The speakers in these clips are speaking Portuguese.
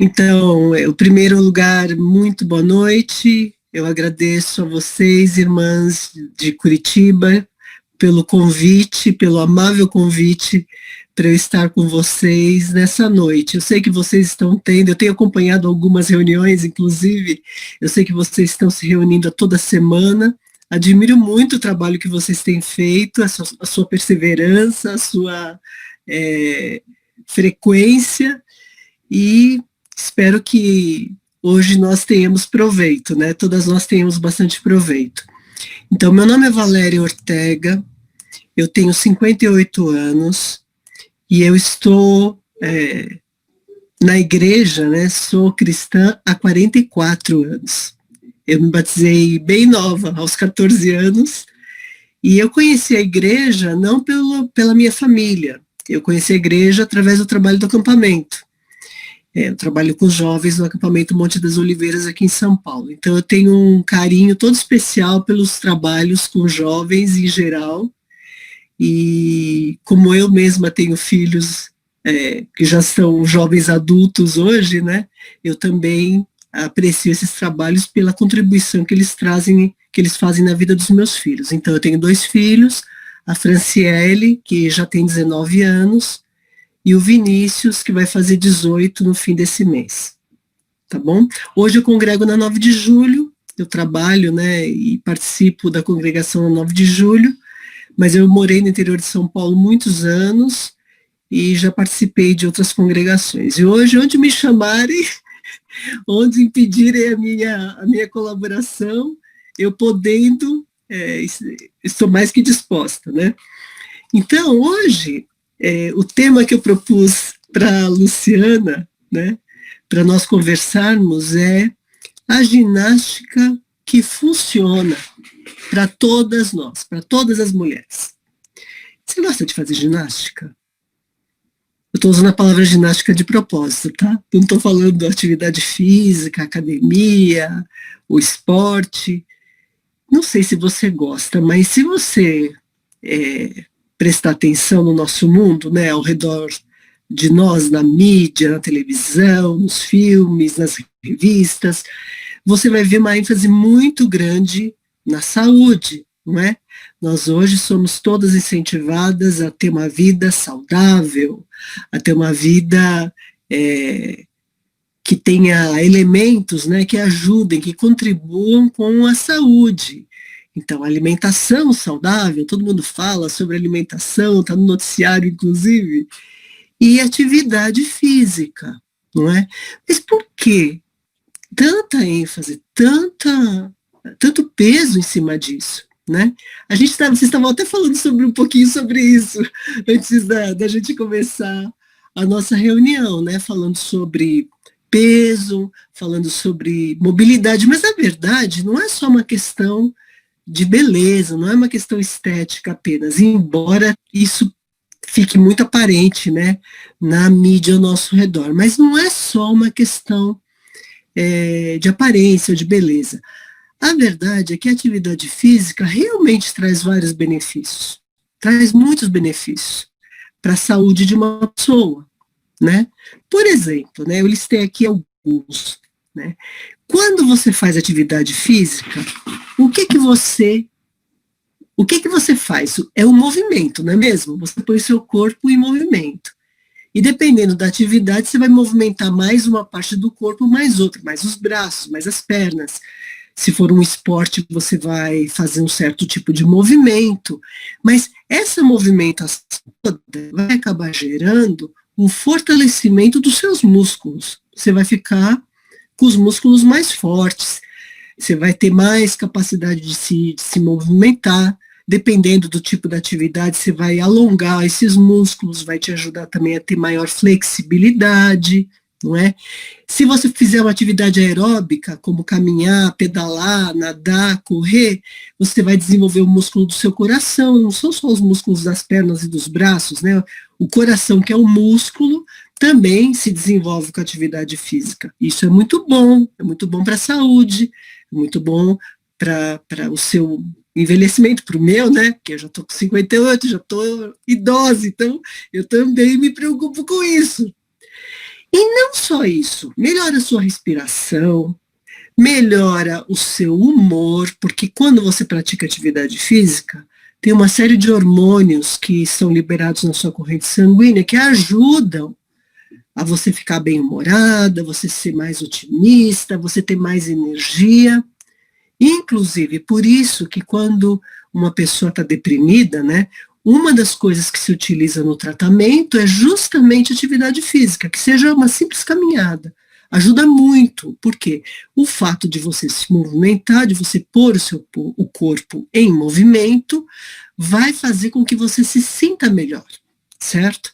Então, em primeiro lugar, muito boa noite. Eu agradeço a vocês, irmãs de Curitiba, pelo convite, pelo amável convite para eu estar com vocês nessa noite. Eu sei que vocês estão tendo, eu tenho acompanhado algumas reuniões, inclusive, eu sei que vocês estão se reunindo toda semana. Admiro muito o trabalho que vocês têm feito, a sua perseverança, a sua frequência, e espero que hoje nós tenhamos proveito, né? Todas nós tenhamos bastante proveito. Então, meu nome é Valéria Ortega, eu tenho 58 anos e eu estou na igreja, né? Sou cristã há 44 anos. Eu me batizei bem nova, aos 14 anos, e eu conheci a igreja não pela minha família, eu conheci a igreja através do trabalho do acampamento. Eu trabalho com jovens no acampamento Monte das Oliveiras aqui em São Paulo. Então eu tenho um carinho todo especial pelos trabalhos com jovens em geral. E como eu mesma tenho filhos que já são jovens adultos hoje, né? Eu também aprecio esses trabalhos pela contribuição que eles trazem, que eles fazem na vida dos meus filhos. Então eu tenho 2 filhos, a Franciele, que já tem 19 anos, e o Vinícius, que vai fazer 18 no fim desse mês, tá bom? Hoje eu congrego na 9 de julho, eu trabalho, né, e participo da congregação na 9 de julho, mas eu morei no interior de São Paulo muitos anos e já participei de outras congregações. E hoje, onde me chamarem, onde impedirem a minha colaboração, eu podendo, estou mais que disposta, né? Então, hoje, o tema que eu propus para a Luciana, né, para nós conversarmos, é a ginástica que funciona para todas nós, para todas as mulheres. Você gosta de fazer ginástica? Eu estou usando a palavra ginástica de propósito, tá? Eu não estou falando da atividade física, academia, o esporte. Não sei se você gosta, mas se você prestar atenção no nosso mundo, né, ao redor de nós, na mídia, na televisão, nos filmes, nas revistas, você vai ver uma ênfase muito grande na saúde, não é? Nós hoje somos todas incentivadas a ter uma vida saudável, a ter uma vida que tenha elementos, né, que ajudem, que contribuam com a saúde. Então, alimentação saudável, todo mundo fala sobre alimentação, está no noticiário, inclusive, e atividade física, não é? Mas por que tanta ênfase, tanto peso em cima disso, né? Vocês estavam até falando um pouquinho sobre isso antes da gente começar a nossa reunião, né? Falando sobre peso, falando sobre mobilidade, mas na verdade não é só uma questão de beleza, não é uma questão estética apenas, embora isso fique muito aparente, né, na mídia ao nosso redor, mas não é só uma questão de aparência ou de beleza. A verdade é que a atividade física realmente traz vários benefícios, traz muitos benefícios para a saúde de uma pessoa, né? Por exemplo, né, eu listei aqui alguns, né? Quando você faz atividade física, o que você faz? É o movimento, não é mesmo? Você põe o seu corpo em movimento. E dependendo da atividade, você vai movimentar mais uma parte do corpo, mais outra, mais os braços, mais as pernas. Se for um esporte, você vai fazer um certo tipo de movimento. Mas essa movimentação vai acabar gerando um fortalecimento dos seus músculos. Você vai ficar com os músculos mais fortes, você vai ter mais capacidade de se movimentar, dependendo do tipo da atividade, você vai alongar esses músculos, vai te ajudar também a ter maior flexibilidade, não é? Se você fizer uma atividade aeróbica, como caminhar, pedalar, nadar, correr, você vai desenvolver o músculo do seu coração, não são só os músculos das pernas e dos braços, né? O coração, que é o músculo, também se desenvolve com a atividade física. Isso é muito bom para a saúde, é muito bom para o seu envelhecimento, para o meu, né? Porque eu já estou com 58, já estou idosa, então eu também me preocupo com isso. E não só isso, melhora a sua respiração, melhora o seu humor, porque quando você pratica atividade física, tem uma série de hormônios que são liberados na sua corrente sanguínea que ajudam a você ficar bem-humorada, você ser mais otimista, você ter mais energia. Inclusive, por isso que quando uma pessoa está deprimida, né, uma das coisas que se utiliza no tratamento é justamente atividade física, que seja uma simples caminhada. Ajuda muito, porque o fato de você se movimentar, de você pôr o corpo em movimento, vai fazer com que você se sinta melhor, certo?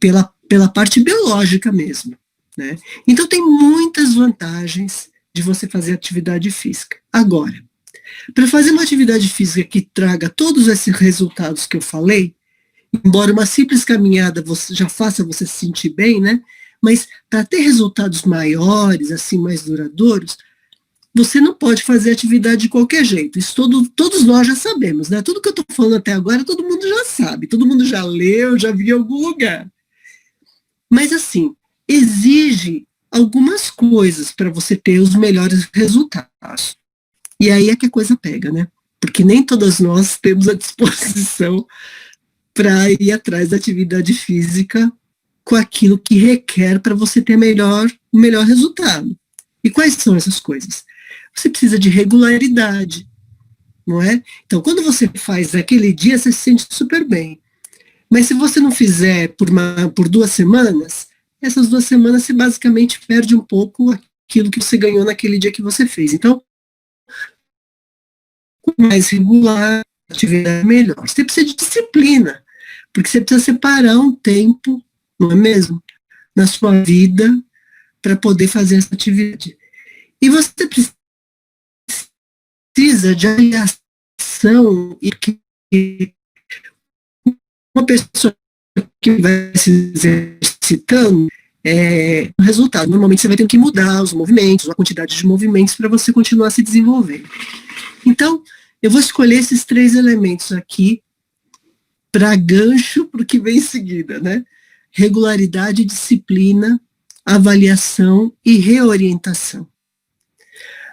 Pela parte biológica mesmo, né? Então tem muitas vantagens de você fazer atividade física. Agora, para fazer uma atividade física que traga todos esses resultados que eu falei, embora uma simples caminhada você já faça você se sentir bem, né? Mas para ter resultados maiores, assim, mais duradouros, você não pode fazer atividade de qualquer jeito. Isso todos nós já sabemos, né? Tudo que eu estou falando até agora, todo mundo já sabe, todo mundo já leu, já viu em algum lugar. Mas, assim, exige algumas coisas para você ter os melhores resultados. E aí é que a coisa pega, né? Porque nem todas nós temos a disposição para ir atrás da atividade física com aquilo que requer para você ter o melhor resultado. E quais são essas coisas? Você precisa de regularidade, não é? Então, quando você faz naquele dia, você se sente super bem. Mas se você não fizer por 2 semanas, essas 2 semanas você basicamente perde um pouco aquilo que você ganhou naquele dia que você fez. Então, mais regular, atividade melhor. Você precisa de disciplina, porque você precisa separar um tempo, não é mesmo, na sua vida para poder fazer essa atividade. E você precisa de avaliação e que uma pessoa que vai se exercitando, o resultado. Normalmente você vai ter que mudar os movimentos, a quantidade de movimentos para você continuar se desenvolvendo. Então, eu vou escolher esses 3 elementos aqui para gancho para o que vem em seguida, né? Regularidade, disciplina, avaliação e reorientação.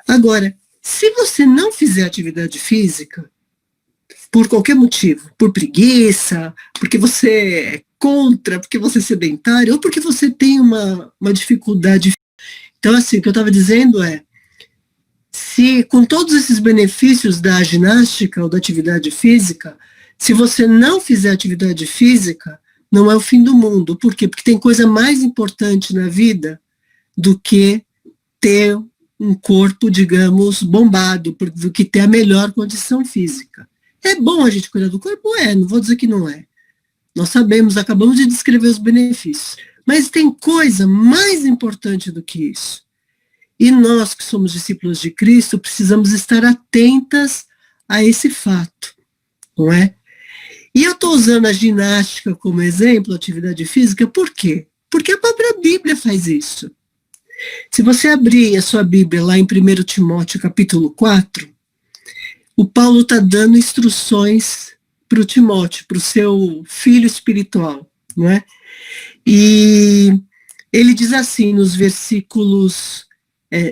Agora, se você não fizer atividade física, por qualquer motivo, por preguiça, porque você é contra, porque você é sedentário, ou porque você tem uma dificuldade. Então, assim, o que eu estava dizendo é, se com todos esses benefícios da ginástica ou da atividade física, se você não fizer atividade física, não é o fim do mundo. Por quê? Porque tem coisa mais importante na vida do que ter um corpo, digamos, bombado, do que ter a melhor condição física. É bom a gente cuidar do corpo? Não vou dizer que não é. Nós sabemos, acabamos de descrever os benefícios. Mas tem coisa mais importante do que isso. E nós, que somos discípulos de Cristo, precisamos estar atentas a esse fato, não é? E eu estou usando a ginástica como exemplo, atividade física, por quê? Porque a própria Bíblia faz isso. Se você abrir a sua Bíblia lá em 1 Timóteo capítulo 4, o Paulo está dando instruções para o Timóteo, para o seu filho espiritual, não é? E ele diz assim nos versículos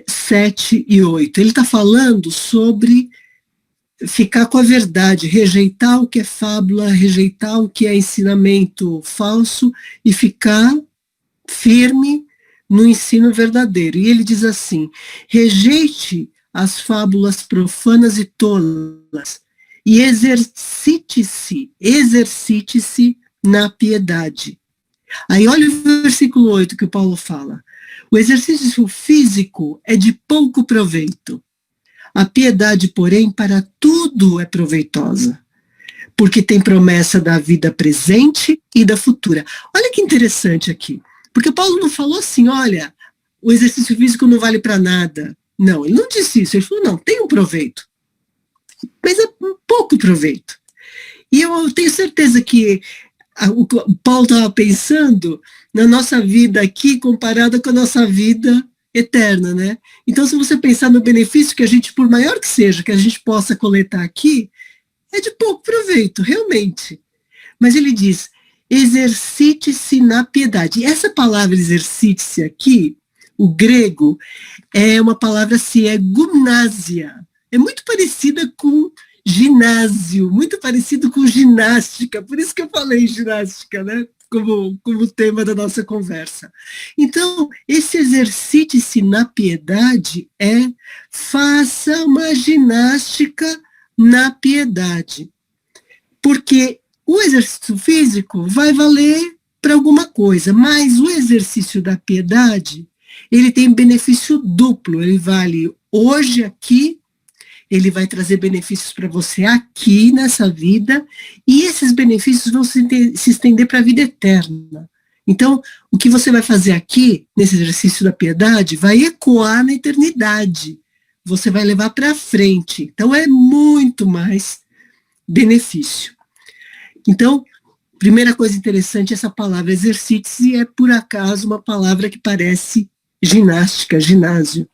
7 e 8, ele está falando sobre ficar com a verdade, rejeitar o que é fábula, rejeitar o que é ensinamento falso e ficar firme no ensino verdadeiro. E ele diz assim, rejeite as fábulas profanas e tolas e exercite-se na piedade. Aí olha o versículo 8 que o Paulo fala. O exercício físico é de pouco proveito. A piedade, porém, para tudo é proveitosa, porque tem promessa da vida presente e da futura. Olha que interessante aqui, porque Paulo não falou assim, olha, o exercício físico não vale para nada. Não, ele não disse isso, ele falou, não, tem um proveito, mas é um pouco proveito. E eu tenho certeza que o Paulo estava pensando na nossa vida aqui comparada com a nossa vida eterna, né? Então, se você pensar no benefício que a gente, por maior que seja, que a gente possa coletar aqui, é de pouco proveito, realmente. Mas ele diz, exercite-se na piedade. Essa palavra exercite-se aqui, o grego, é uma palavra assim, é gumnásia. É muito parecida com ginásio, muito parecido com ginástica, por isso que eu falei ginástica, né? Como tema da nossa conversa. Então, esse exercite-se na piedade é faça uma ginástica na piedade. Porque o exercício físico vai valer para alguma coisa, mas o exercício da piedade, ele tem benefício duplo, ele vale hoje aqui, ele vai trazer benefícios para você aqui nessa vida, e esses benefícios vão se estender para a vida eterna. Então, o que você vai fazer aqui, nesse exercício da piedade, vai ecoar na eternidade. Você vai levar para frente. Então, é muito mais benefício. Então, primeira coisa interessante, essa palavra exercite-se é, por acaso, uma palavra que parece ginástica, ginásio.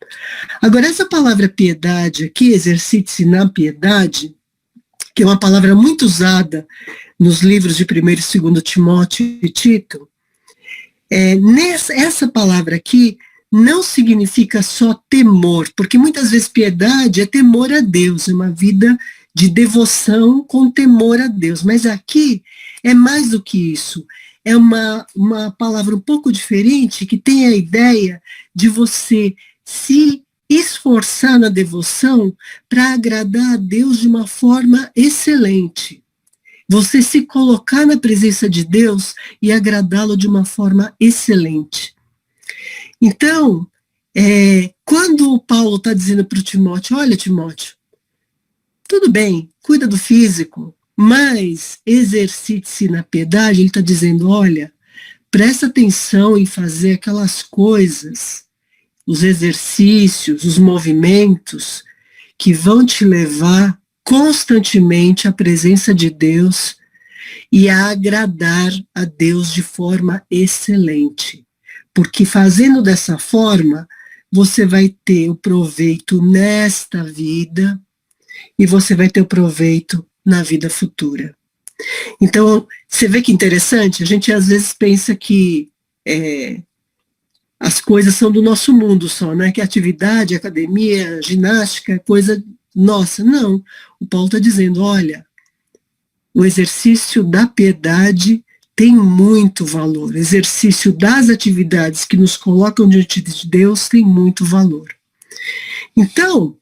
Agora, essa palavra piedade aqui, exercite-se na piedade, que é uma palavra muito usada nos livros de 1º e 2º Timóteo e Tito, essa palavra aqui não significa só temor, porque muitas vezes piedade é temor a Deus, é uma vida de devoção com temor a Deus, mas aqui é mais do que isso, é uma palavra um pouco diferente, que tem a ideia de você se esforçar na devoção para agradar a Deus de uma forma excelente. Você se colocar na presença de Deus e agradá-lo de uma forma excelente. Então, quando o Paulo está dizendo para o Timóteo, olha, Timóteo, tudo bem, cuida do físico, mas exercite-se na piedade, ele está dizendo, olha, presta atenção em fazer aquelas coisas, os exercícios, os movimentos que vão te levar constantemente à presença de Deus e a agradar a Deus de forma excelente. Porque fazendo dessa forma, você vai ter o proveito nesta vida e você vai ter o proveito na vida futura. Então, você vê que interessante? A gente às vezes pensa que as coisas são do nosso mundo só, né? Que atividade, academia, ginástica é coisa nossa. Não. O Paulo está dizendo, olha, o exercício da piedade tem muito valor. O exercício das atividades que nos colocam diante de Deus tem muito valor. Então,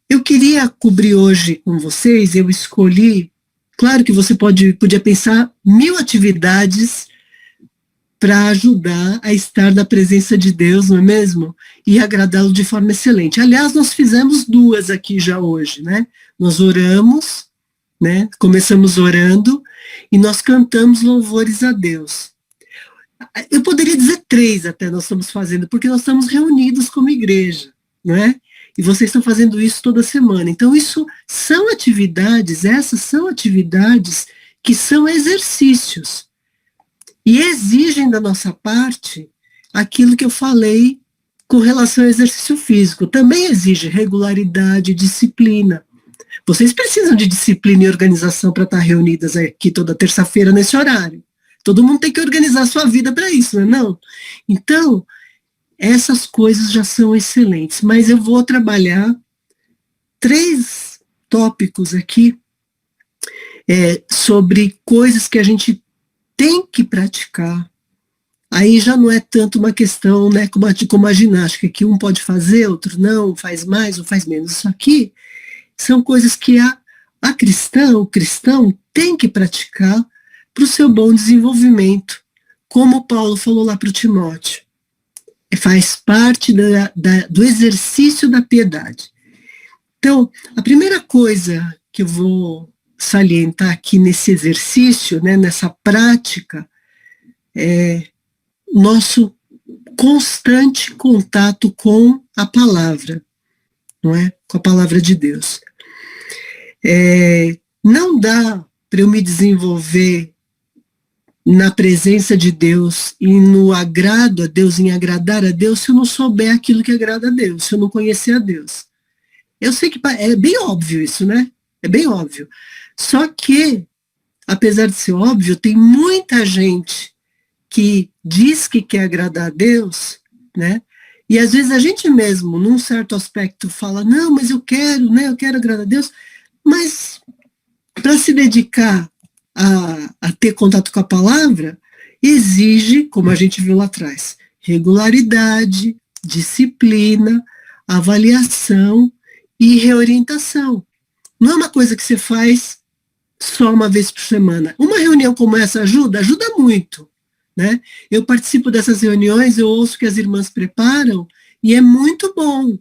eu queria cobrir hoje com vocês, eu escolhi, claro que você podia pensar 1000 atividades para ajudar a estar na presença de Deus, não é mesmo? E agradá-lo de forma excelente. Aliás, nós fizemos 2 aqui já hoje, né? Nós oramos, né? Começamos orando e nós cantamos louvores a Deus. Eu poderia dizer 3 até nós estamos fazendo, porque nós estamos reunidos como igreja, não é? E vocês estão fazendo isso toda semana. Então, isso são atividades, essas são atividades que são exercícios. E exigem da nossa parte aquilo que eu falei com relação ao exercício físico. Também exige regularidade, disciplina. Vocês precisam de disciplina e organização para estar reunidas aqui toda terça-feira nesse horário. Todo mundo tem que organizar a sua vida para isso, não é não? Então, essas coisas já são excelentes, mas eu vou trabalhar 3 tópicos aqui sobre coisas que a gente tem que praticar. Aí já não é tanto uma questão, né, como a ginástica, que um pode fazer, outro não, faz mais ou faz menos. Isso aqui são coisas que o cristão tem que praticar para o seu bom desenvolvimento, como Paulo falou lá para o Timóteo. Faz parte do exercício da piedade. Então, a primeira coisa que eu vou salientar aqui nesse exercício, né, nessa prática, é nosso constante contato com a palavra, não é? Com a palavra de Deus. Não dá para eu me desenvolver na presença de Deus e no agrado a Deus, em agradar a Deus, se eu não souber aquilo que agrada a Deus, se eu não conhecer a Deus. Eu sei que é bem óbvio isso, né? É bem óbvio. Só que apesar de ser óbvio, tem muita gente que diz que quer agradar a Deus, né? E às vezes a gente mesmo, num certo aspecto, fala, não, mas eu quero, né? Eu quero agradar a Deus, mas para se dedicar a ter contato com a palavra, exige, como a gente viu lá atrás, regularidade, disciplina, avaliação e reorientação. Não é uma coisa que você faz só uma vez por semana. Uma reunião como essa ajuda? Ajuda muito. Né? Eu participo dessas reuniões, eu ouço que as irmãs preparam e é muito bom,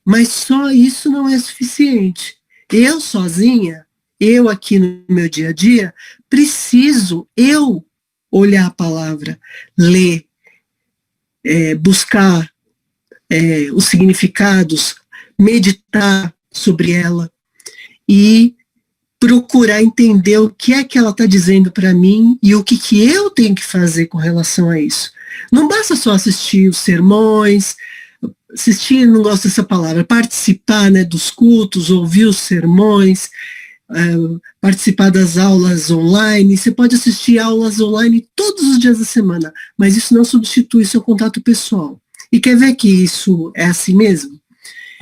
mas só isso não é suficiente. Eu sozinha, eu aqui no meu dia a dia, preciso eu olhar a palavra, ler, buscar os significados, meditar sobre ela e procurar entender o que é que ela está dizendo para mim e o que, que eu tenho que fazer com relação a isso. Não basta só assistir os sermões, assistir, não gosto dessa palavra, participar, né, dos cultos, ouvir os sermões, participar das aulas online. Você pode assistir aulas online todos os dias da semana, mas isso não substitui seu contato pessoal. E quer ver que isso é assim mesmo?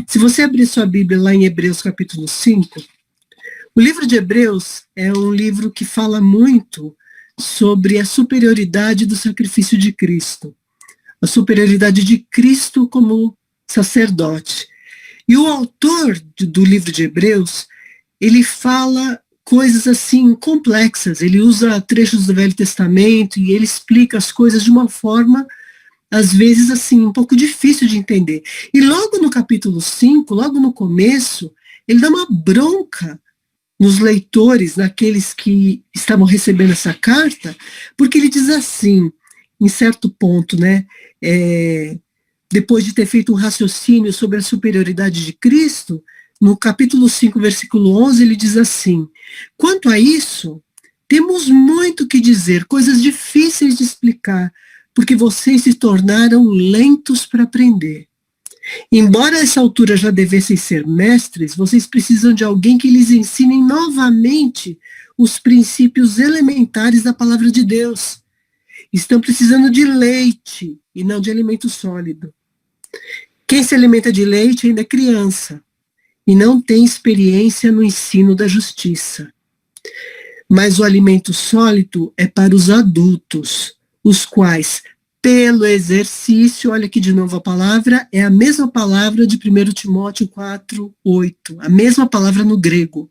Se você abrir sua Bíblia lá em Hebreus capítulo 5, o livro de Hebreus é um livro que fala muito sobre a superioridade do sacrifício de Cristo, a superioridade de Cristo como sacerdote. E o autor do livro de Hebreus, ele fala coisas assim complexas, ele usa trechos do Velho Testamento e ele explica as coisas de uma forma, às vezes assim, um pouco difícil de entender. E logo no capítulo 5, logo no começo, ele dá uma bronca nos leitores, naqueles que estavam recebendo essa carta, porque ele diz assim, em certo ponto, né, depois de ter feito um raciocínio sobre a superioridade de Cristo, no capítulo 5, versículo 11, ele diz assim, quanto a isso, temos muito que dizer, coisas difíceis de explicar, porque vocês se tornaram lentos para aprender. Embora a essa altura já devessem ser mestres, vocês precisam de alguém que lhes ensine novamente os princípios elementares da palavra de Deus. Estão precisando de leite e não de alimento sólido. Quem se alimenta de leite ainda é criança e não tem experiência no ensino da justiça. Mas o alimento sólido é para os adultos, os quais pelo exercício, olha aqui de novo a palavra, é a mesma palavra de 1 Timóteo 4:8, a mesma palavra no grego.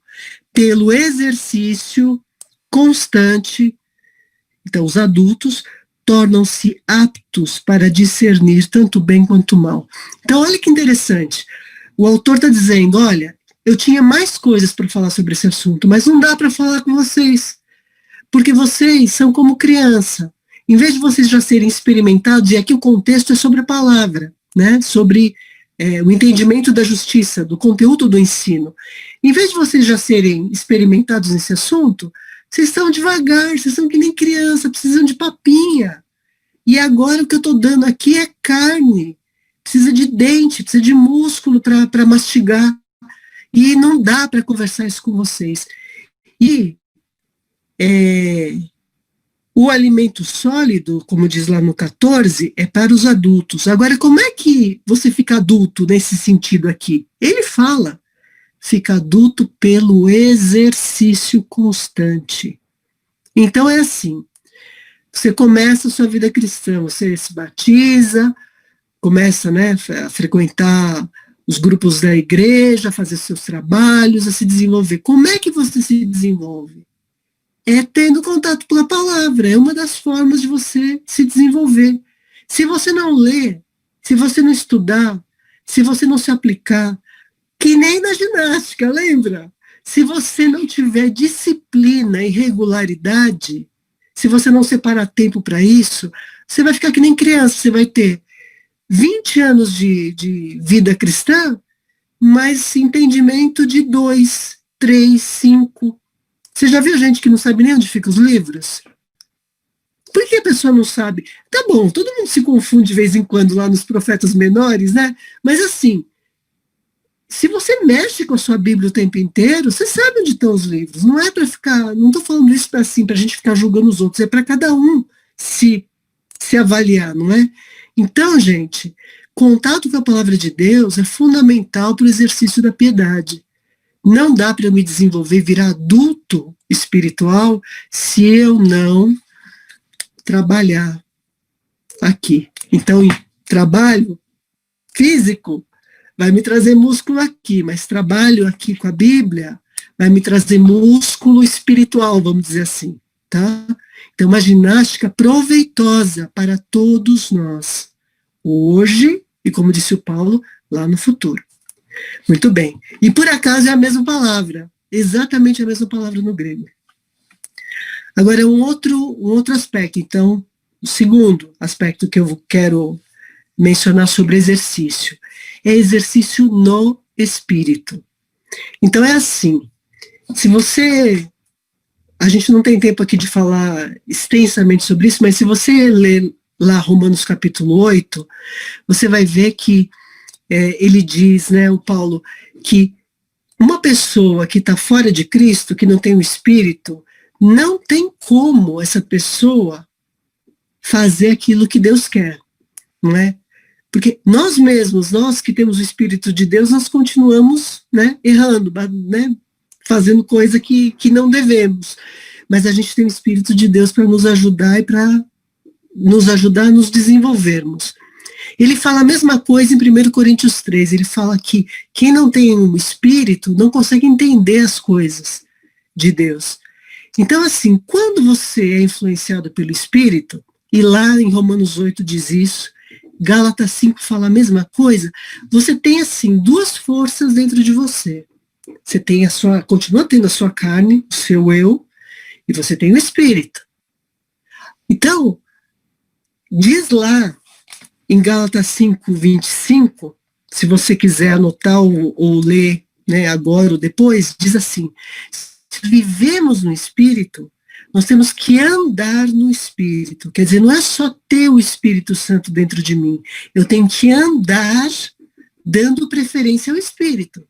Pelo exercício constante, então os adultos tornam-se aptos para discernir tanto bem quanto mal. Então olha que interessante, o autor está dizendo, olha, eu tinha mais coisas para falar sobre esse assunto, mas não dá para falar com vocês, porque vocês são como criança. Em vez de vocês já serem experimentados, e aqui o contexto é sobre a palavra, né? Sobre o entendimento da justiça, do conteúdo do ensino. Em vez de vocês já serem experimentados nesse assunto, vocês estão devagar, vocês são que nem criança, precisam de papinha. E agora o que eu estou dando aqui é carne, precisa de dente, precisa de músculo para mastigar. E não dá para conversar isso com vocês. E o alimento sólido, como diz lá no 14, é para os adultos. Agora, como é que você fica adulto nesse sentido aqui? Ele fala, fica adulto pelo exercício constante. Então é assim, você começa a sua vida cristã, você se batiza, começa, né, a frequentar os grupos da igreja, a fazer seus trabalhos, a se desenvolver. Como é que você se desenvolve? É tendo contato pela palavra, é uma das formas de você se desenvolver. Se você não ler, se você não estudar, se você não se aplicar, que nem na ginástica, lembra? Se você não tiver disciplina e regularidade, se você não separar tempo para isso, você vai ficar que nem criança, você vai ter 20 anos de vida cristã, mas entendimento de 2, 3, 5. Você já viu gente que não sabe nem onde ficam os livros? Por que a pessoa não sabe? Tá bom, todo mundo se confunde de vez em quando lá nos profetas menores, né? Mas assim, se você mexe com a sua Bíblia o tempo inteiro, você sabe onde estão os livros. Não é para ficar, não estou falando isso assim, para a gente ficar julgando os outros, é para cada um se avaliar, não é? Então, gente, contato com a palavra de Deus é fundamental para o exercício da piedade. Não dá para eu me desenvolver, virar adulto espiritual, se eu não trabalhar aqui. Então, trabalho físico vai me trazer músculo aqui, mas trabalho aqui com a Bíblia vai me trazer músculo espiritual, vamos dizer assim, tá? Então, uma ginástica proveitosa para todos nós, hoje, e como disse o Paulo, lá no futuro. Muito bem. E por acaso é a mesma palavra, exatamente a mesma palavra no grego. Agora, um outro aspecto, então, o segundo aspecto que eu quero mencionar sobre exercício, é exercício no espírito. Então é assim, se você, a gente não tem tempo aqui de falar extensamente sobre isso, mas se você ler lá Romanos capítulo 8, você vai ver que ele diz, né, o Paulo, que uma pessoa que está fora de Cristo, que não tem o Espírito, não tem como essa pessoa fazer aquilo que Deus quer, não é? Porque nós mesmos, nós que temos o Espírito de Deus, nós continuamos, né, errando, né, fazendo coisa que não devemos. Mas a gente tem o Espírito de Deus para nos ajudar e para nos ajudar a nos desenvolvermos. Ele fala a mesma coisa em 1 Coríntios 13, ele fala que quem não tem um Espírito não consegue entender as coisas de Deus. Então, assim, quando você é influenciado pelo Espírito, e lá em Romanos 8 diz isso, Gálatas 5 fala a mesma coisa, você tem, assim, duas forças dentro de você. Você tem continua tendo a sua carne, o seu eu, e você tem o Espírito. Então, diz lá em Gálatas 5, 25, se você quiser anotar ou ler, né, agora ou depois, diz assim, se vivemos no Espírito, nós temos que andar no Espírito. Quer dizer, não é só ter o Espírito Santo dentro de mim, eu tenho que andar dando preferência ao Espírito.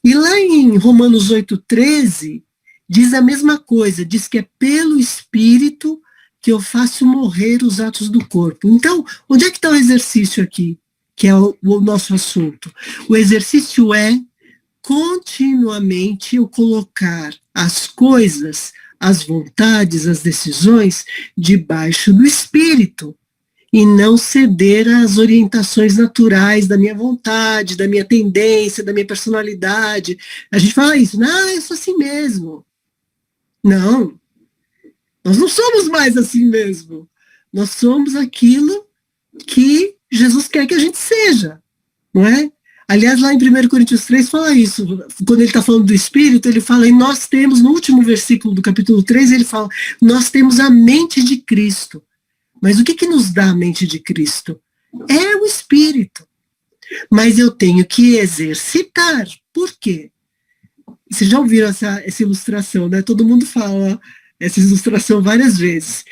E lá em Romanos 8,13, diz a mesma coisa, diz que é pelo Espírito que eu faço morrer os atos do corpo. Então, onde é que está o exercício aqui, que é o nosso assunto? O exercício é continuamente eu colocar as coisas, as vontades, as decisões debaixo do Espírito e não ceder às orientações naturais da minha vontade, da minha tendência, da minha personalidade. A gente fala isso, eu sou assim mesmo. Não, nós não somos mais assim mesmo. Nós somos aquilo que Jesus quer que a gente seja, não é? Aliás, lá em 1 Coríntios 3 fala isso. Quando ele está falando do Espírito, ele fala, e nós temos, no último versículo do capítulo 3, ele fala, nós temos a mente de Cristo. Mas o que nos dá a mente de Cristo? É o Espírito. Mas eu tenho que exercitar. Por quê? Vocês já ouviram essa ilustração, né? Todo mundo fala essa ilustração várias vezes,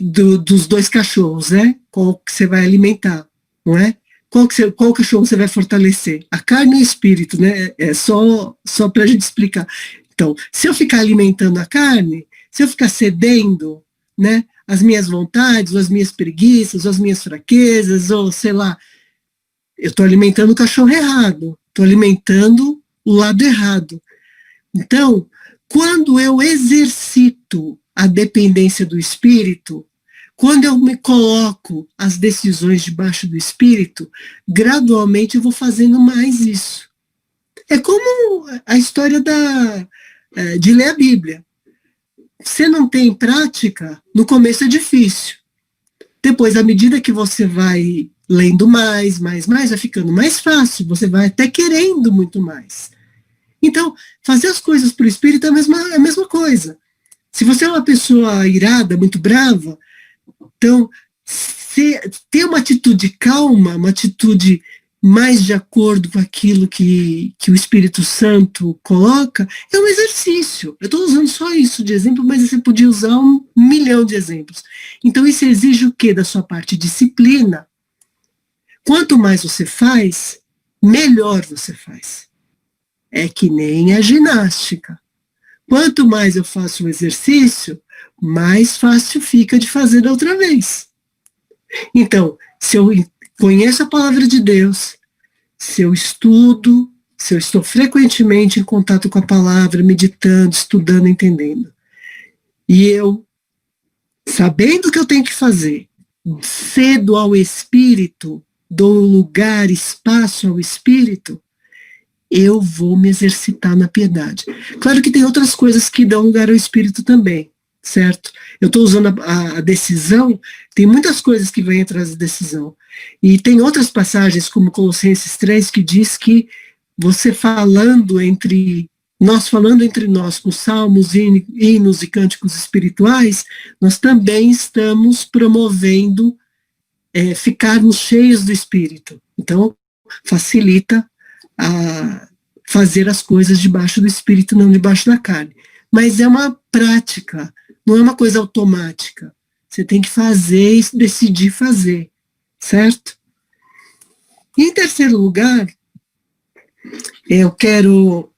dos dois cachorros, né? Qual que você vai alimentar, não é? Qual cachorro você vai fortalecer? A carne e o espírito, né? É só para a gente explicar. Então, se eu ficar alimentando a carne, se eu ficar cedendo, né, as minhas vontades, ou as minhas preguiças, ou as minhas fraquezas, ou sei lá, eu estou alimentando o cachorro errado, estou alimentando o lado errado. Então, quando eu exercito a dependência do Espírito, quando eu me coloco as decisões debaixo do Espírito, gradualmente eu vou fazendo mais isso. É como a história de ler a Bíblia. Você não tem prática, no começo é difícil. Depois, à medida que você vai lendo mais, vai ficando mais fácil, você vai até querendo muito mais. Então, fazer as coisas para o Espírito é a mesma coisa. Se você é uma pessoa irada, muito brava, então, ter uma atitude calma, uma atitude mais de acordo com aquilo que o Espírito Santo coloca, é um exercício. Eu estou usando só isso de exemplo, mas você podia usar 1.000.000 de exemplos. Então, isso exige o quê da sua parte? Disciplina. Quanto mais você faz, melhor você faz. É que nem a ginástica. Quanto mais eu faço o exercício, mais fácil fica de fazer da outra vez. Então, se eu conheço a palavra de Deus, se eu estudo, se eu estou frequentemente em contato com a palavra, meditando, estudando, entendendo, e eu, sabendo o que eu tenho que fazer, cedo ao Espírito, dou lugar, espaço ao Espírito, eu vou me exercitar na piedade. Claro que tem outras coisas que dão lugar ao Espírito também, certo? Eu estou usando a decisão, tem muitas coisas que vêm atrás da decisão. E tem outras passagens, como Colossenses 3, que diz que você falando entre nós, com salmos, hinos e cânticos espirituais, nós também estamos promovendo ficarmos cheios do Espírito. Então, facilita a fazer as coisas debaixo do Espírito, não debaixo da carne. Mas é uma prática, não é uma coisa automática. Você tem que fazer e decidir fazer, certo? E em terceiro lugar, eu quero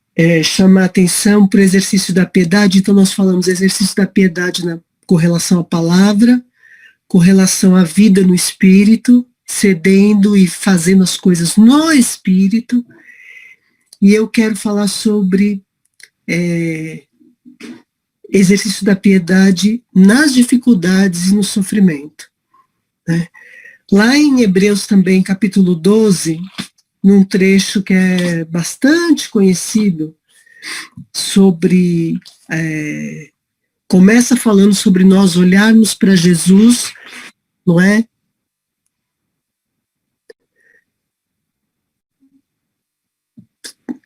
chamar a atenção para o exercício da piedade. Então, nós falamos exercício da piedade com relação à palavra, com relação à vida no Espírito, cedendo e fazendo as coisas no Espírito. E eu quero falar sobre exercício da piedade nas dificuldades e no sofrimento. Né? Lá em Hebreus também, capítulo 12, num trecho que é bastante conhecido, sobre começa falando sobre nós olharmos para Jesus, não é?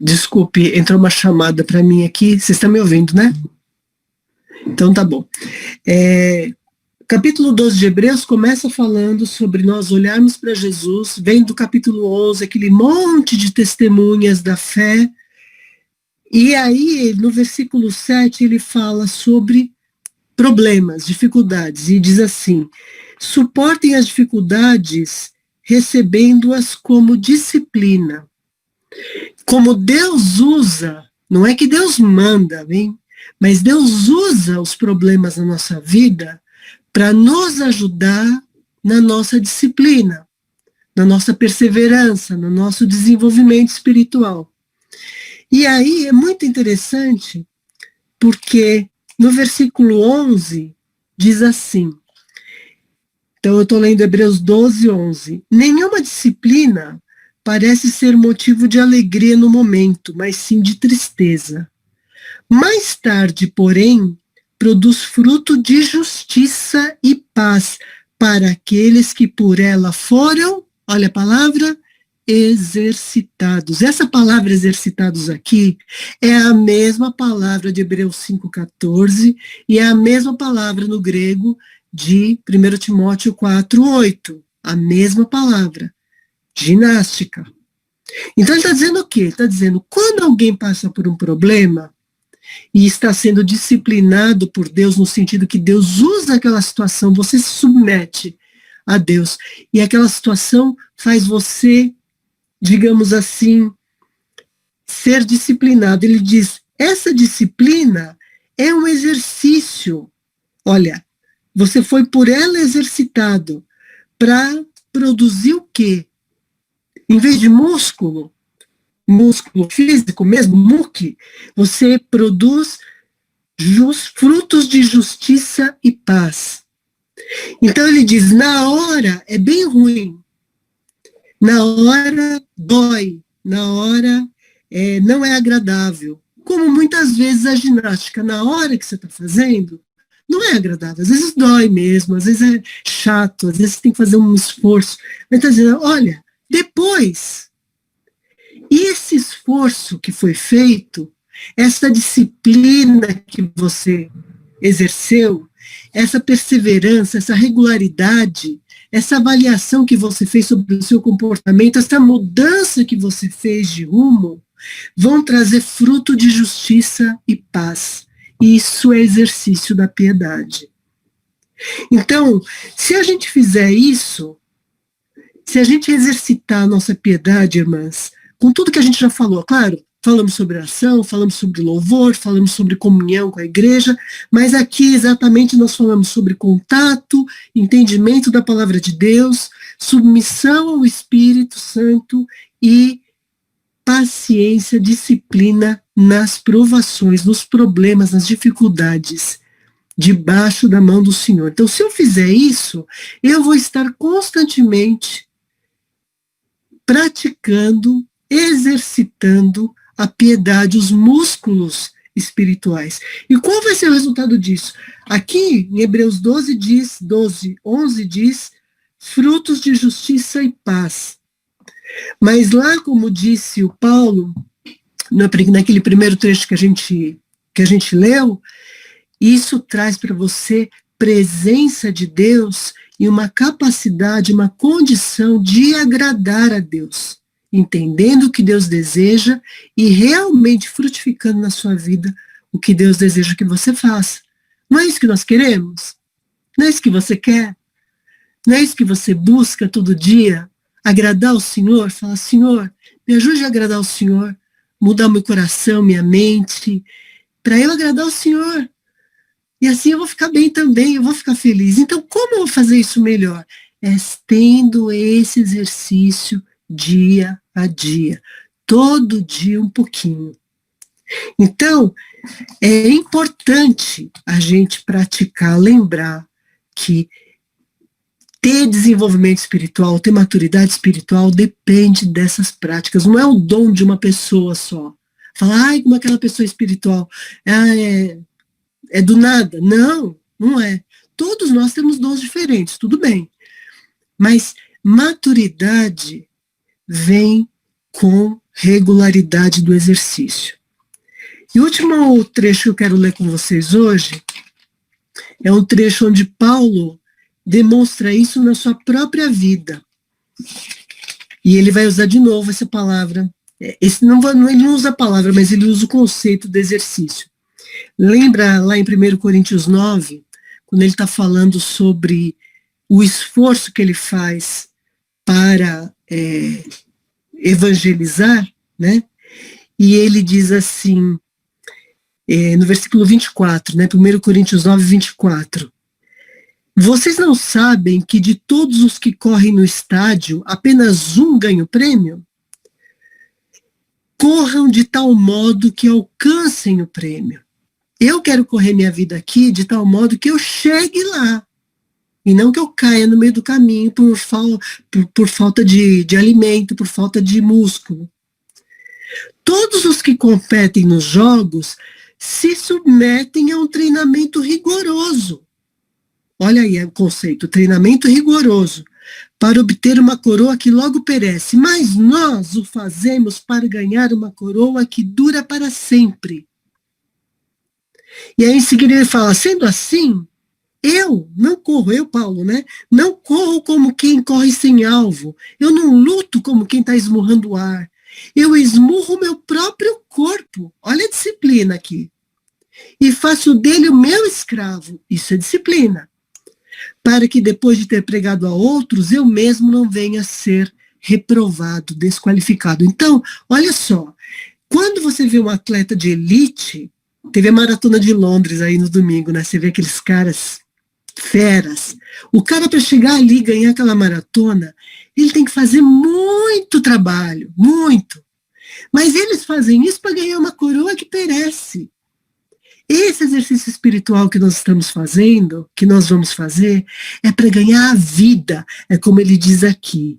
Desculpe, entrou uma chamada para mim aqui. Vocês estão me ouvindo, né? Então tá bom. Capítulo 12 de Hebreus começa falando sobre nós olharmos para Jesus, vem do capítulo 11, aquele monte de testemunhas da fé, e aí no versículo 7 ele fala sobre problemas, dificuldades, e diz assim: suportem as dificuldades recebendo-as como disciplina. Como Deus usa, não é que Deus manda, hein? Mas Deus usa os problemas na nossa vida para nos ajudar na nossa disciplina, na nossa perseverança, no nosso desenvolvimento espiritual. E aí é muito interessante, porque no versículo 11 diz assim, então eu estou lendo Hebreus 12, 11, nenhuma disciplina parece ser motivo de alegria no momento, mas sim de tristeza. Mais tarde, porém, produz fruto de justiça e paz para aqueles que por ela foram, olha a palavra, exercitados. Essa palavra exercitados aqui é a mesma palavra de Hebreus 5,14 e é a mesma palavra no grego de 1 Timóteo 4,8. A mesma palavra. Ginástica. Então ele está dizendo o quê? Ele está dizendo, quando alguém passa por um problema e está sendo disciplinado por Deus, no sentido que Deus usa aquela situação, você se submete a Deus, e aquela situação faz você, digamos assim, ser disciplinado. Ele diz, essa disciplina é um exercício. Olha, você foi por ela exercitado para produzir o quê? Em vez de músculo físico mesmo, muque, você produz frutos de justiça e paz. Então ele diz, na hora é bem ruim, na hora dói, na hora não é agradável. Como muitas vezes a ginástica, na hora que você está fazendo, não é agradável. Às vezes dói mesmo, às vezes é chato, às vezes você tem que fazer um esforço. Mas está dizendo, olha, depois, esse esforço que foi feito, essa disciplina que você exerceu, essa perseverança, essa regularidade, essa avaliação que você fez sobre o seu comportamento, essa mudança que você fez de rumo, vão trazer fruto de justiça e paz. Isso é exercício da piedade. Então, se a gente fizer isso, se a gente exercitar a nossa piedade, irmãs, com tudo que a gente já falou, claro, falamos sobre oração, falamos sobre louvor, falamos sobre comunhão com a igreja, mas aqui exatamente nós falamos sobre contato, entendimento da palavra de Deus, submissão ao Espírito Santo e paciência, disciplina nas provações, nos problemas, nas dificuldades, debaixo da mão do Senhor. Então, se eu fizer isso, eu vou estar constantemente praticando, exercitando a piedade, os músculos espirituais. E qual vai ser o resultado disso? Aqui, em Hebreus 11 diz, frutos de justiça e paz. Mas lá, como disse o Paulo, naquele primeiro trecho que a gente leu, isso traz para você presença de Deus e uma capacidade, uma condição de agradar a Deus, entendendo o que Deus deseja e realmente frutificando na sua vida o que Deus deseja que você faça. Não é isso que nós queremos? Não é isso que você quer? Não é isso que você busca todo dia? Agradar o Senhor? Falar, Senhor, me ajude a agradar o Senhor, mudar meu coração, minha mente, para eu agradar o Senhor. E assim eu vou ficar bem também, eu vou ficar feliz. Então, como eu vou fazer isso melhor? É tendo esse exercício dia a dia. Todo dia um pouquinho. Então, é importante a gente praticar, lembrar que ter desenvolvimento espiritual, ter maturidade espiritual depende dessas práticas. Não é o dom de uma pessoa só. Falar, ai, como aquela pessoa espiritual. É do nada. Não, não é. Todos nós temos dons diferentes, tudo bem. Mas maturidade vem com regularidade do exercício. E o último trecho que eu quero ler com vocês hoje é um trecho onde Paulo demonstra isso na sua própria vida. E ele vai usar de novo essa palavra. Ele não usa a palavra, mas ele usa o conceito do exercício. Lembra lá em 1 Coríntios 9, quando ele está falando sobre o esforço que ele faz para evangelizar, né? E ele diz assim, no versículo 24, né? 1 Coríntios 9, 24. Vocês não sabem que de todos os que correm no estádio, apenas um ganha o prêmio? Corram de tal modo que alcancem o prêmio. Eu quero correr minha vida aqui de tal modo que eu chegue lá. E não que eu caia no meio do caminho por falta de alimento, por falta de músculo. Todos os que competem nos jogos se submetem a um treinamento rigoroso. Olha aí o conceito, treinamento rigoroso, para obter uma coroa que logo perece. Mas nós o fazemos para ganhar uma coroa que dura para sempre. E aí em seguida ele fala, sendo assim, eu não corro, eu, Paulo, né? Não corro como quem corre sem alvo. Eu não luto como quem está esmurrando o ar. Eu esmurro o meu próprio corpo. Olha a disciplina aqui. E faço dele o meu escravo. Isso é disciplina. Para que depois de ter pregado a outros, eu mesmo não venha a ser reprovado, desqualificado. Então, olha só. Quando você vê um atleta de elite, teve a Maratona de Londres aí no domingo, né? Você vê aqueles caras feras. O cara, para chegar ali e ganhar aquela maratona, ele tem que fazer muito trabalho, muito. Mas eles fazem isso para ganhar uma coroa que perece. Esse exercício espiritual que nós estamos fazendo, que nós vamos fazer, é para ganhar a vida, é como ele diz aqui.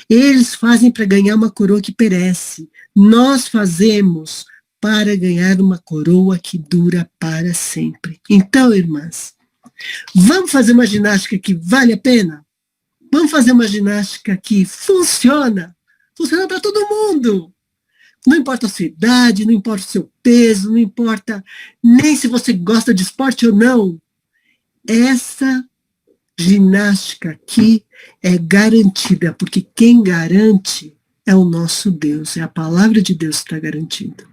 Eles fazem para ganhar uma coroa que perece. Nós fazemos para ganhar uma coroa que dura para sempre. Então, irmãs, vamos fazer uma ginástica que vale a pena? Vamos fazer uma ginástica que funciona? Funciona para todo mundo. Não importa a sua idade, não importa o seu peso, não importa nem se você gosta de esporte ou não. Essa ginástica aqui é garantida, porque quem garante é o nosso Deus, é a palavra de Deus que está garantindo.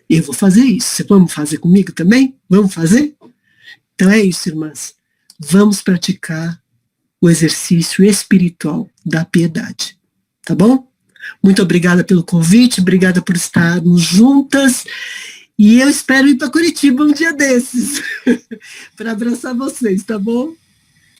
Eu vou fazer isso. Vamos fazer comigo também? Vamos fazer? Então é isso, irmãs. Vamos praticar o exercício espiritual da piedade. Tá bom? Muito obrigada pelo convite, obrigada por estarmos juntas. E eu espero ir para Curitiba um dia desses, para abraçar vocês, tá bom?